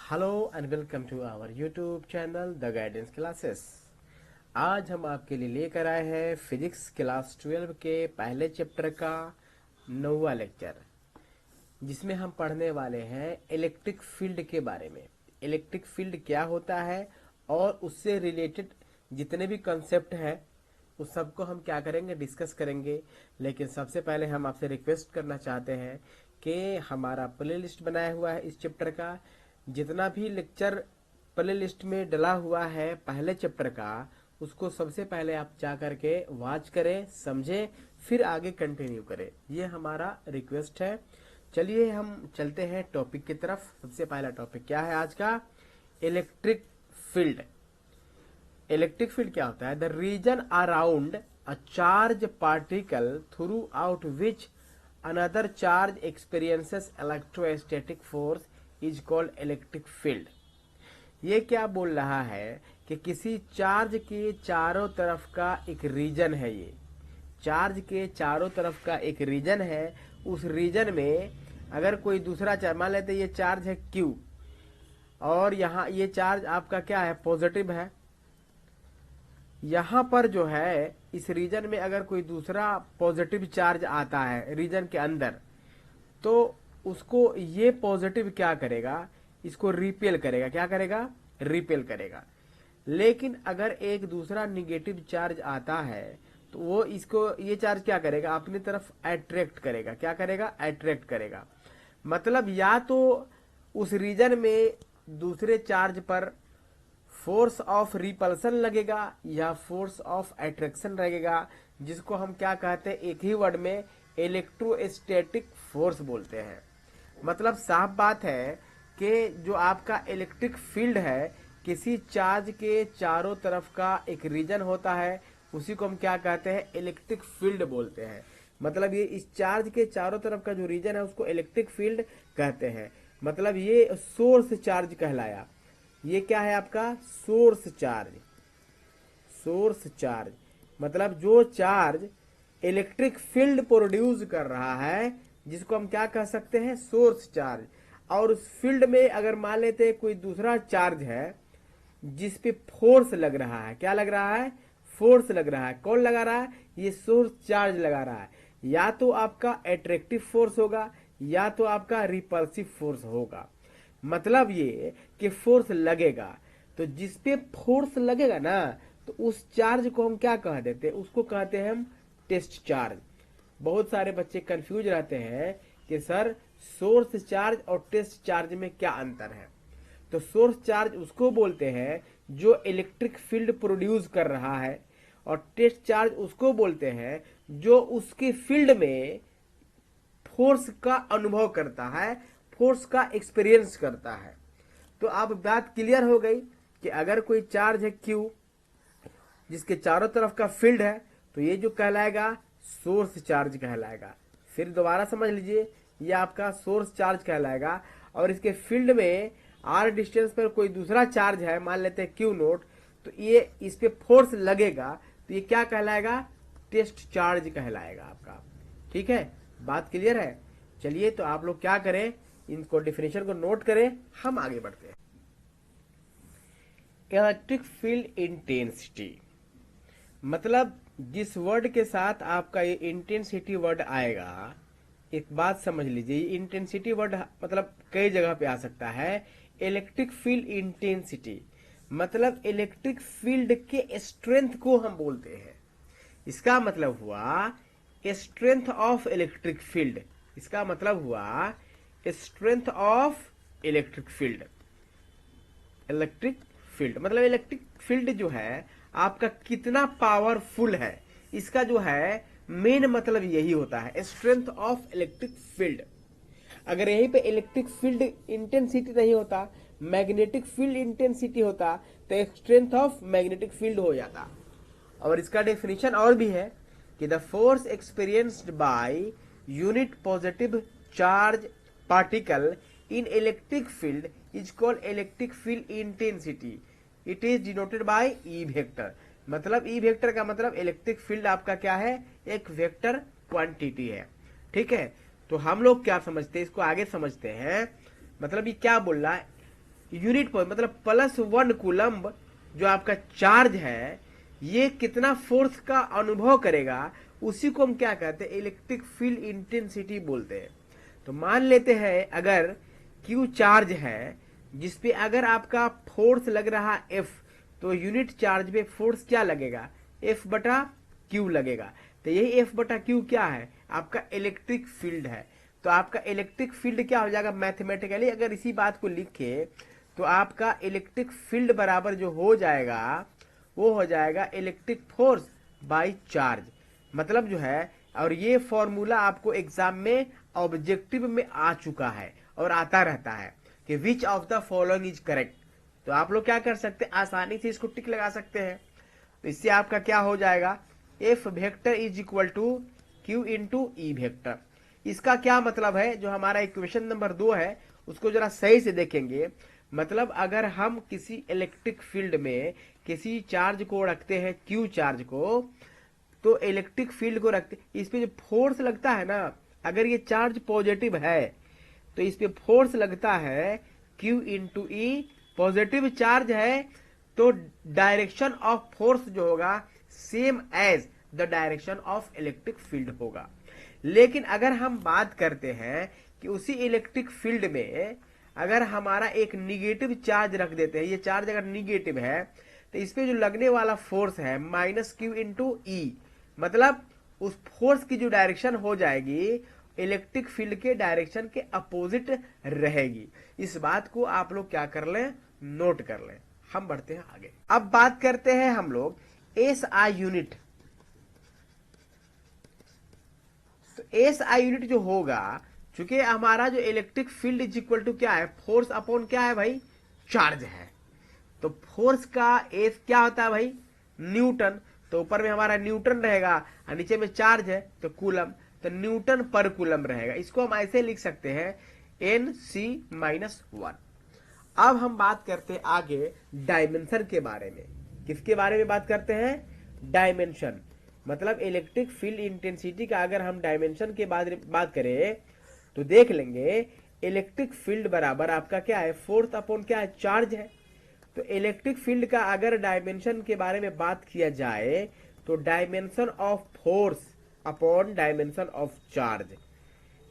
Hello and welcome to our YouTube channel the guidance classes. आज हम आपके लिए लेकर आए हैं फिजिक्स क्लास 12 के पहले चैप्टर का 9वां लेक्चर, जिसमें हम पढ़ने वाले हैं इलेक्ट्रिक फील्ड के बारे में। इलेक्ट्रिक फील्ड क्या होता है और उससे रिलेटेड जितने भी कंसेप्ट हैं उस सबको हम क्या करेंगे, डिस्कस करेंगे। लेकिन सबसे पहले हम आपसे रिक्वेस्ट करना चाहते हैं कि हमारा प्ले लिस्ट बनाया हुआ है इस चैप्टर का, जितना भी लेक्चर प्ले लिस्ट में डला हुआ है पहले चैप्टर का, उसको सबसे पहले आप जा करके वॉच करें, समझें, फिर आगे कंटिन्यू करें। ये हमारा रिक्वेस्ट है। चलिए हम चलते हैं टॉपिक की तरफ। सबसे पहला टॉपिक क्या है आज का? Electric field. इलेक्ट्रिक फील्ड क्या होता है? The region around a charge particle through out which another charge experiences electrostatic force is called electric field. ये क्या बोल रहा है कि किसी चार्ज के चारों तरफ का एक रीजन है। ये चार्ज के चारों तरफ का एक रीजन है। उस रीजन में अगर कोई दूसरा चार्ज, मान लेते ये चार्ज है Q और यहाँ ये चार्ज आपका क्या है, पॉजिटिव है। यहाँ पर जो है इस रीजन में अगर कोई दूसरा पॉजिटिव चार्ज आता है रीजन के अंदर, तो उसको ये पॉजिटिव क्या करेगा, इसको रिपेल करेगा। क्या करेगा? रिपेल करेगा। लेकिन अगर एक दूसरा निगेटिव चार्ज आता है तो वो इसको, ये चार्ज क्या करेगा, अपनी तरफ अट्रैक्ट करेगा। क्या करेगा? अट्रैक्ट करेगा। मतलब या तो उस रीजन में दूसरे चार्ज पर फोर्स ऑफ रिपल्सन लगेगा या फोर्स ऑफ अट्रैक्शन लगेगा, जिसको हम क्या कहते हैं, एक ही वर्ड में इलेक्ट्रोस्टैटिक फोर्स बोलते हैं। मतलब साफ बात है कि जो आपका इलेक्ट्रिक फील्ड है, किसी चार्ज के चारों तरफ का एक रीजन होता है, उसी को हम क्या कहते हैं, इलेक्ट्रिक फील्ड बोलते हैं। मतलब ये इस चार्ज के चारों तरफ का जो रीजन है उसको इलेक्ट्रिक फील्ड कहते हैं। मतलब ये सोर्स चार्ज कहलाया। ये क्या है आपका? Source charge. सोर्स चार्ज मतलब जो चार्ज इलेक्ट्रिक फील्ड प्रोड्यूस कर रहा है, जिसको हम क्या कह सकते हैं, सोर्स चार्ज। और उस फील्ड में अगर मान लेते हैं कोई दूसरा चार्ज है जिस पे फोर्स लग रहा है। क्या लग रहा है? फोर्स लग रहा है। कौन लगा रहा है? ये सोर्स चार्ज लगा रहा है। या तो आपका अट्रैक्टिव फोर्स होगा या तो आपका रिपल्सिव फोर्स होगा। मतलब ये कि फोर्स लगेगा। तो जिस पे फोर्स लगेगा ना, तो उस चार्ज को हम क्या कह देते हैं, उसको कहते हैं हम टेस्ट चार्ज। बहुत सारे बच्चे कंफ्यूज रहते हैं कि सर सोर्स चार्ज और टेस्ट चार्ज में क्या अंतर है। तो सोर्स चार्ज उसको बोलते हैं जो इलेक्ट्रिक फील्ड प्रोड्यूस कर रहा है, और टेस्ट चार्ज उसको बोलते हैं जो उसके फील्ड में फोर्स का अनुभव करता है, फोर्स का एक्सपीरियंस करता है। तो अब बात क्लियर हो गई कि अगर कोई चार्ज है Q जिसके चारों तरफ का फील्ड है, तो ये जो कहलाएगा सोर्स चार्ज कहलाएगा। फिर दोबारा समझ लीजिए, ये आपका सोर्स चार्ज कहलाएगा। और इसके फील्ड में r डिस्टेंस पर कोई दूसरा चार्ज है, मान लेते हैं Q नोट, तो ये इस पे फोर्स लगेगा, तो ये क्या कहलाएगा? टेस्ट चार्ज कहलाएगा आपका। ठीक है, बात क्लियर है। चलिए तो आप लोग क्या करें, इनको डिफिनेशन को नोट करें, हम आगे बढ़ते हैं। इलेक्ट्रिक फील्ड इंटेंसिटी मतलब जिस वर्ड के साथ आपका ये इंटेंसिटी वर्ड आएगा, एक बात समझ लीजिए, इंटेंसिटी वर्ड मतलब कई जगह पे आ सकता है। इलेक्ट्रिक फील्ड इंटेंसिटी मतलब इलेक्ट्रिक फील्ड के स्ट्रेंथ को हम बोलते हैं। इसका मतलब हुआ स्ट्रेंथ ऑफ इलेक्ट्रिक फील्ड। इसका मतलब हुआ strength of electric field. Electric field मतलब इलेक्ट्रिक फील्ड जो है आपका कितना पावरफुल है, इसका जो है मेन मतलब यही होता है, स्ट्रेंथ ऑफ इलेक्ट्रिक फील्ड। अगर यहीं पे इलेक्ट्रिक फील्ड इंटेंसिटी नहीं होता, मैग्नेटिक फील्ड इंटेंसिटी होता, तो स्ट्रेंथ ऑफ मैग्नेटिक फील्ड हो जाता। और इसका डेफिनेशन और भी है कि the force experienced by unit positive charge particle in electric field is called electric field intensity. It is denoted by E vector. मतलब ई वेक्टर का मतलब इलेक्ट्रिक फील्ड आपका क्या है, एक वेक्टर क्वांटिटी है। ठीक है, तो हम लोग क्या समझते हैं, इसको आगे समझते हैं। मतलब ये क्या बोल रहा है, यूनिट पर मतलब +1 कूलम्ब जो आपका चार्ज है ये कितना फोर्स का अनुभव करेगा, उसी को हम क्या कहते हैं, इलेक्ट्रिक फील्ड इंटेंसिटी बोलते हैं। तो मान लेते हैं अगर Q चार्ज है जिसपे अगर आपका फोर्स लग रहा F, तो यूनिट चार्ज पे फोर्स क्या लगेगा, F/Q लगेगा। तो यही F/Q क्या है, आपका इलेक्ट्रिक फील्ड है। तो आपका इलेक्ट्रिक फील्ड क्या हो जाएगा, मैथमेटिकली अगर इसी बात को लिखे तो आपका इलेक्ट्रिक फील्ड बराबर जो हो जाएगा वो हो जाएगा इलेक्ट्रिक फोर्स बाय चार्ज। मतलब जो है, और ये फॉर्मूला आपको एग्जाम में ऑब्जेक्टिव में आ चुका है और आता रहता है कि which of the following is correct. तो आप लोग क्या कर सकते हैं, आसानी से इसको टिक लगा सकते हैं। तो इससे आपका क्या हो जाएगा, F vector is equal to Q into E vector. इसका क्या मतलब है, जो हमारा इक्वेशन नंबर 2 है उसको जरा सही से देखेंगे। मतलब अगर हम किसी इलेक्ट्रिक फील्ड में किसी चार्ज को रखते हैं Q चार्ज को, तो इलेक्ट्रिक फील्ड को रखते, इस पे जो फोर्स लगता है ना, अगर ये चार्ज पॉजिटिव है तो इस पे फोर्स लगता है Q into E. Positive charge है तो डायरेक्शन ऑफ फोर्स जो होगा same as the direction of electric field होगा। लेकिन अगर हम बात करते हैं कि उसी इलेक्ट्रिक फील्ड में अगर हमारा एक निगेटिव चार्ज रख देते हैं, ये चार्ज अगर निगेटिव है तो इस पे जो लगने वाला फोर्स है -Q इंटू ई, मतलब उस फोर्स की जो डायरेक्शन हो जाएगी इलेक्ट्रिक फील्ड के डायरेक्शन के अपोजिट रहेगी। इस बात को आप लोग क्या कर लें, नोट कर लें। हम बढ़ते हैं आगे। अब बात करते हैं हम लोग SI यूनिट। तो SI यूनिट जो होगा, चूंकि हमारा जो electric field is equal to क्या है, फोर्स अपॉन क्या है भाई, चार्ज है। तो फोर्स का एस क्या होता है भाई, न्यूटन। तो ऊपर में हमारा न्यूटन रहेगा और नीचे में चार्ज है तो कूलम, तो न्यूटन पर कूलम रहेगा। इसको हम ऐसे लिख सकते हैं Nc-1। अब हम बात करते हैं आगे डायमेंशन के बारे में। किसके बारे में बात करते हैं, डायमेंशन। मतलब इलेक्ट्रिक फील्ड इंटेंसिटी का अगर हम डायमेंशन के बात करें तो देख लेंगे इलेक्ट्रिक फील्ड बराबर आपका क्या है, फोर्स अपॉन क्या है, चार्ज है। तो इलेक्ट्रिक फील्ड का अगर डायमेंशन के बारे में बात किया जाए तो dimension of force upon dimension of charge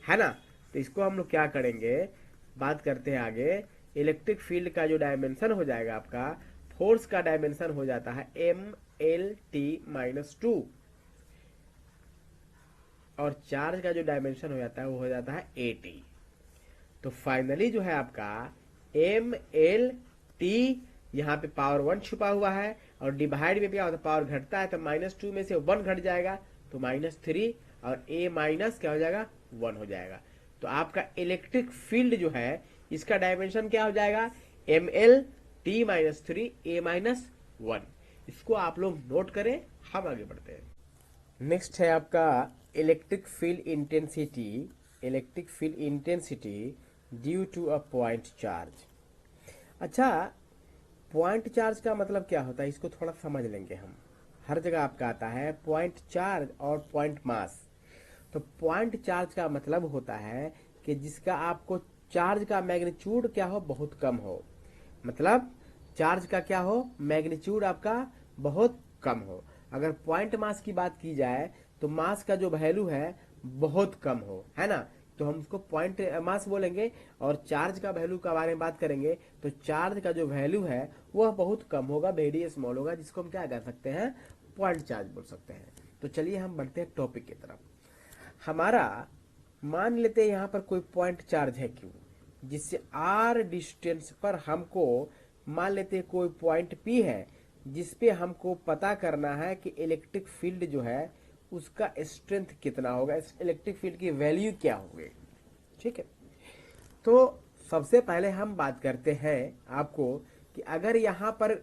है ना। तो इसको हम लोग क्या करेंगे, बात करते हैं आगे। इलेक्ट्रिक फील्ड का जो डायमेंशन हो जाएगा आपका, फोर्स का डायमेंशन हो जाता है MLT-2 और चार्ज का जो डायमेंशन हो जाता है वो हो जाता है AT। तो फाइनली जो है आपका MLT, यहाँ पे पावर 1 छुपा हुआ है और डिवाइड में क्या होता है, पावर घटता है तो -2 में से 1 घट जाएगा तो -3 और A माइनस क्या हो जाएगा, 1 हो जाएगा। तो आपका इलेक्ट्रिक फील्ड जो है इसका डायमेंशन क्या हो जाएगा, MLT-3 A-1। इसको आप लोग नोट करें। हम आगे बढ़ते हैं। नेक्स्ट है आपका electric field intensity. Electric field intensity due to a point charge. अच्छा, पॉइंट चार्ज का मतलब क्या होता है, इसको थोड़ा समझ लेंगे हम। हर जगह आपका आता है पॉइंट चार्ज और पॉइंट मास। तो पॉइंट चार्ज का मतलब होता है कि जिसका आपको चार्ज का मैग्नीट्यूड क्या हो, बहुत कम हो। मतलब चार्ज का क्या हो, मैग्नीट्यूड आपका बहुत कम हो। अगर पॉइंट मास की बात की जाए तो मास का जो वैल्यू है बहुत कम हो, है ना, तो हम उसको पॉइंट मास बोलेंगे। और चार्ज का वैल्यू के बारे में बात करेंगे तो चार्ज का जो वैल्यू है वह बहुत कम होगा, वेरी स्मॉल होगा, जिसको हम क्या कर सकते हैं, पॉइंट चार्ज बोल सकते हैं। तो चलिए हम बढ़ते हैं टॉपिक की तरफ। हमारा मान लेते हैं यहाँ पर कोई पॉइंट चार्ज है Q, जिससे R डिस्टेंस पर हमको मान लेते हैं कोई पॉइंट P है जिसपे हमको पता करना है कि इलेक्ट्रिक फील्ड जो है उसका स्ट्रेंथ कितना होगा, इलेक्ट्रिक फील्ड की वैल्यू क्या होगी। ठीक है, तो सबसे पहले हम बात करते हैं आपको कि अगर यहाँ पर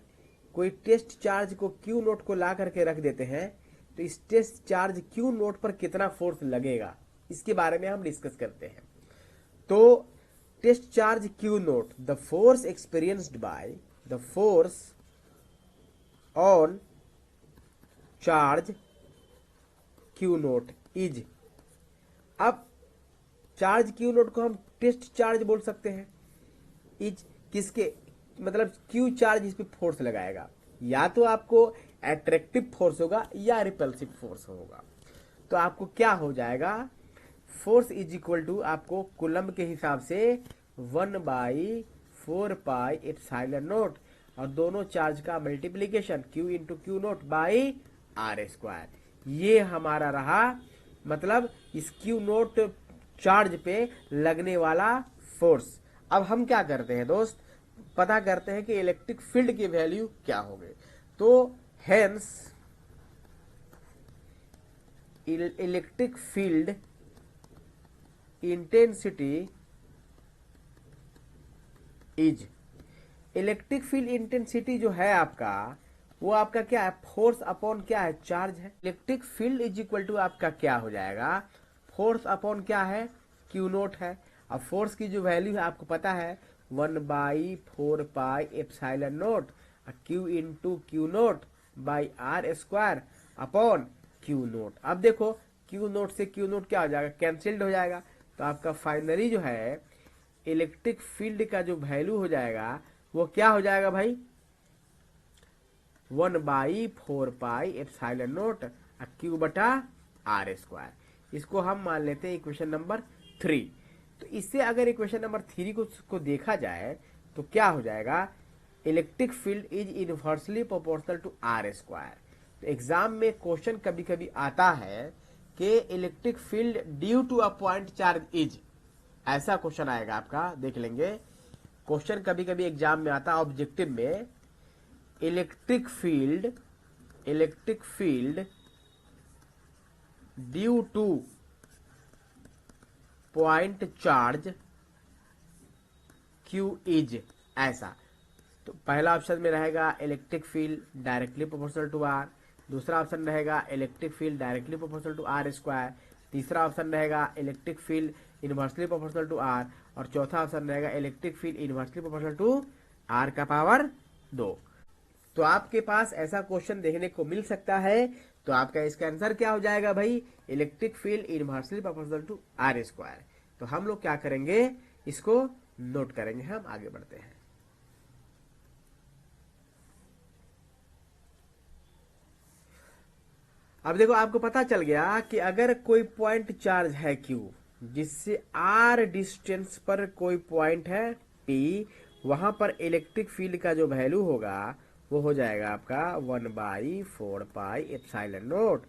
कोई टेस्ट चार्ज को Q नोट को ला करके रख देते हैं तो इस टेस्ट चार्ज Q नोट पर कितना फोर्स लगेगा, इसके बारे में हम डिस्कस करते हैं। तो test charge Q naught, the force experienced by the force on charge Q naught is. अब चार्ज Q नोट को हम टेस्ट चार्ज बोल सकते हैं। इज किसके, मतलब क्यू चार्ज इस पे फोर्स लगाएगा, या तो आपको एट्रैक्टिव फोर्स होगा या रिपल्सिव फोर्स होगा। तो आपको क्या हो जाएगा, फोर्स इज इक्वल टू आपको कूलम्ब के हिसाब से 1/4πε0 और दोनों चार्ज का multiplication Q into Q naught by R square. ये हमारा रहा मतलब इस क्यू नोट चार्ज पे लगने वाला फोर्स। अब हम क्या करते हैं दोस्त, पता करते हैं कि इलेक्ट्रिक फील्ड की वैल्यू क्या होगी। तो hence electric field intensity is, electric field intensity जो है आपका वो आपका क्या है, फोर्स अपॉन क्या है, चार्ज है। Electric field is equal to आपका क्या हो जाएगा, फोर्स अपॉन क्या है, क्यू नोट है। अब फोर्स की जो वैल्यू है आपको पता है 1/4πε0 Q into Q naught by R square upon Q naught. अब देखो क्यू नोट से क्यू नोट क्या हो जाएगा, कैंसिल्ड हो जाएगा। तो आपका फाइनली जो है इलेक्ट्रिक फील्ड का जो वैल्यू हो जाएगा वो क्या हो जाएगा भाई, 1/4πε0 क्यू बटा आर स्क्वायर। इसको हम मान लेते हैं इक्वेशन नंबर 3। तो इससे अगर इक्वेशन नंबर 3 को देखा जाए तो क्या हो जाएगा, electric field is inversely proportional to R square. तो एग्जाम में क्वेश्चन कभी कभी आता है कि electric field due to a point charge is, ऐसा क्वेश्चन आएगा आपका, देख लेंगे। क्वेश्चन कभी कभी एग्जाम में आता है ऑब्जेक्टिव में, electric field due to point charge Q is, ऐसा। तो पहला ऑप्शन में रहेगा electric field directly proportional to R, दूसरा ऑप्शन रहेगा electric field directly proportional to R square, तीसरा ऑप्शन रहेगा electric field inversely proportional to R, और चौथा ऑप्शन रहेगा electric field inversely proportional to R का पावर 2। तो आपके पास ऐसा क्वेश्चन देखने को मिल सकता है। तो आपका इसका आंसर क्या हो जाएगा भाई, electric field inversely proportional to R square. तो हम लोग क्या करेंगे, इसको नोट करेंगे। हम आगे बढ़ते हैं। अब देखो आपको पता चल गया कि अगर कोई पॉइंट चार्ज है Q, जिससे R डिस्टेंस पर कोई पॉइंट है P, वहां पर इलेक्ट्रिक फील्ड का जो वैल्यू होगा वो हो जाएगा आपका 1/4πε0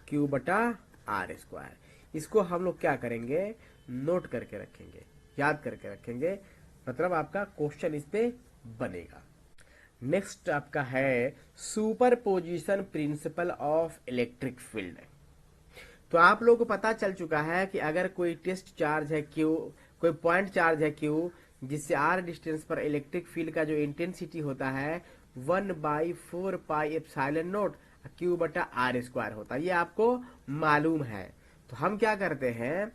क्यू बटा आर स्क्वायर। इसको हम लोग क्या करेंगे, नोट करके रखेंगे, याद करके रखेंगे, मतलब आपका क्वेश्चन इस पे बनेगा। नेक्स्ट आपका है superposition principle of electric field. तो आप लोगों को पता चल चुका है कि अगर कोई टेस्ट चार्ज है Q, कोई पॉइंट चार्ज है Q, जिससे R डिस्टेंस पर इलेक्ट्रिक फील्ड का जो इंटेंसिटी होता है 1/4πε0 क्यू बटा आर स्क्वायर होता है, ये आपको मालूम है। तो हम क्या करते हैं,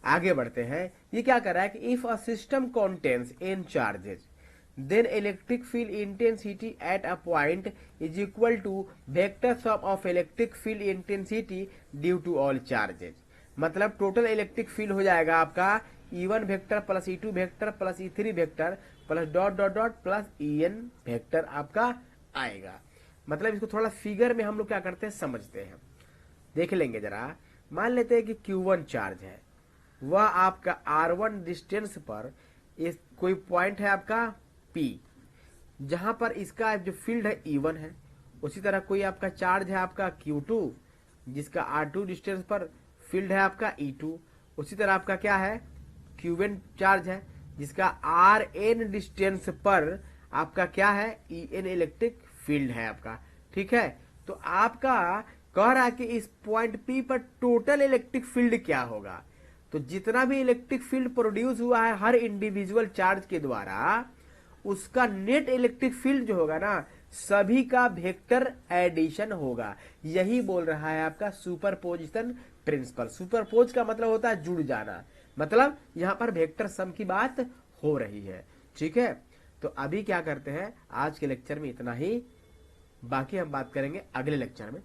आगे बढ़ते हैं। ये क्या कर रहा है कि if a system contains n charges then electric field intensity at a point is equal to vector sum of electric field intensity due to all charges। मतलब टोटल इलेक्ट्रिक फील्ड हो जाएगा आपका E1 vector plus E2 vector plus E3 vector plus dot dot dot plus En vector आपका आएगा। मतलब इसको थोड़ा figure में हम लोग क्या करते हैं, समझते हैं, देख लेंगे जरा। मान लेते हैं कि Q1 चार्ज है, वह आपका R1 डिस्टेंस पर इस कोई पॉइंट है आपका P, जहां पर इसका जो फील्ड है E1 है। उसी तरह कोई आपका चार्ज है आपका Q2, जिसका R2 डिस्टेंस पर फील्ड है आपका E2। उसी तरह आपका क्या है, Qn चार्ज है, जिसका Rn डिस्टेंस पर आपका क्या है, En इलेक्ट्रिक फील्ड है आपका। ठीक है, तो आपका कह रहा है कि इस पॉइंट P पर टोटल इलेक्ट्रिक फील्ड क्या होगा। तो जितना भी इलेक्ट्रिक फील्ड प्रोड्यूस हुआ है हर इंडिविजुअल चार्ज के द्वारा, उसका नेट इलेक्ट्रिक फील्ड जो होगा ना, सभी का वेक्टर एडिशन होगा। यही बोल रहा है आपका सुपरपोजिशन प्रिंसिपल। सुपरपोज का मतलब होता है जुड़ जाना, मतलब यहां पर वेक्टर सम की बात हो रही है। ठीक है, तो अभी क्या करते हैं, आज के लेक्चर में इतना ही, बाकी हम बात करेंगे अगले लेक्चर में।